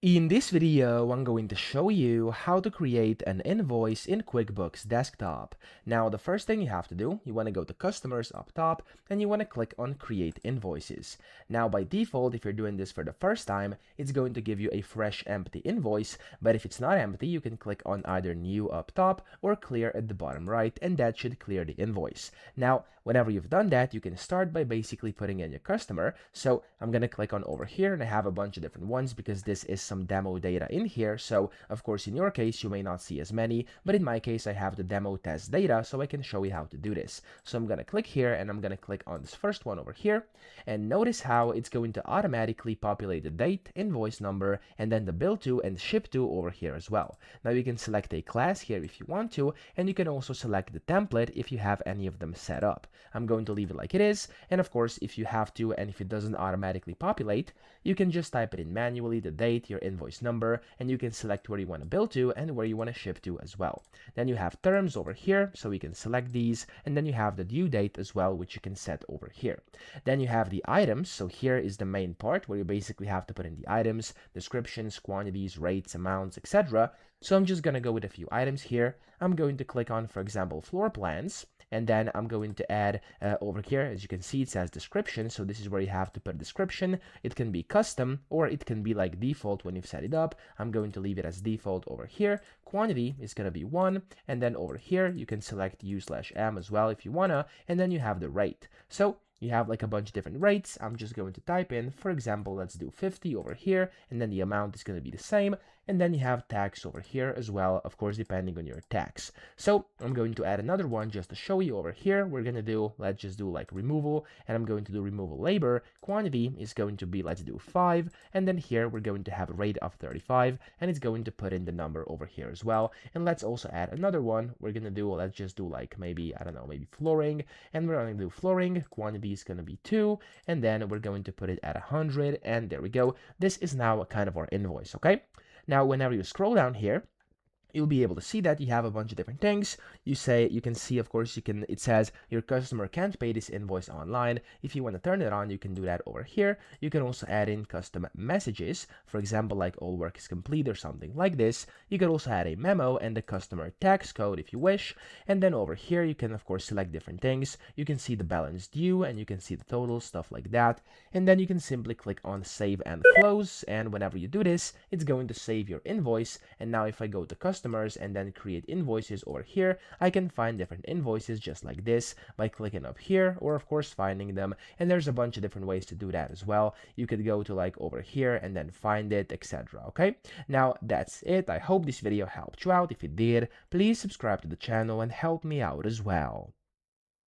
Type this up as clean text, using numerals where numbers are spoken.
In this video, I'm going to show you how to create an invoice in QuickBooks Desktop. Now, the first thing you have to do, you want to go to Customers up top, and you want to click on Create Invoices. Now, by default, if you're doing this for the first time, it's going to give you a fresh empty invoice, but if it's not empty, you can click on either New up top or Clear at the bottom right, and that should clear the invoice. Now, whenever you've done that, you can start by basically putting in your customer. So I'm going to click on over here, and I have a bunch of different ones because this is some demo data in here. So of course, in your case, you may not see as many, but in my case, I have the demo test data, so I can show you how to do this. So I'm going to click here, and I'm going to click on this first one over here, and notice how it's going to automatically populate the date, invoice number, and then the bill to and ship to over here as well. Now you can select a class here if you want to, and you can also select the template if you have any of them set up. I'm going to leave it like it is, and of course, if you have to and if it doesn't automatically populate, you can just type it in manually, the date, your invoice number, and you can select where you want to bill to and where you want to ship to as well. Then you have terms over here, so we can select these, and then you have the due date as well, which you can set over here. Then you have the items, so here is the main part where you basically have to put in the items, descriptions, quantities, rates, amounts, etc. So I'm just going to go with a few items here. I'm going to click on, for example, floor plans, and then I'm going to add over here, as you can see, it says description. So this is where you have to put a description. It can be custom or it can be like default when you've set it up. I'm going to leave it as default over here. Quantity is going to be 1. And then over here, you can select U/M as well if you wanna. And then you have the rate. So you have like a bunch of different rates. I'm just going to type in, for example, let's do 50 over here, and then the amount is going to be the same. And then you have tax over here as well, of course, depending on your tax. So I'm going to add another one just to show you over here. We're going to do, let's just do like removal, and I'm going to do removal labor. Quantity is going to be, let's do 5. And then here we're going to have a rate of 35, and it's going to put in the number over here as well. And let's also add another one. We're going to do, let's just do like maybe, I don't know, maybe flooring. And we're going to do flooring. Quantity is going to be 2. And then we're going to put it at 100. And there we go. This is now a kind of our invoice, okay? Now, whenever you scroll down here, you'll be able to see that you have a bunch of different things. You can see, of course, it says your customer can't pay this invoice online. If you want to turn it on, you can do that over here. You can also add in custom messages, for example, like all work is complete or something like this. You can also add a memo and the customer tax code if you wish. And then over here, you can, of course, select different things. You can see the balance due and you can see the total, stuff like that. And then you can simply click on save and close. And whenever you do this, it's going to save your invoice. And now if I go to customers and then create invoices over here, I can find different invoices just like this by clicking up here or of course finding them. And there's a bunch of different ways to do that as well. You could go to like over here and then find it, etc. Okay, now that's it. I hope this video helped you out. If it did, please subscribe to the channel and help me out as well.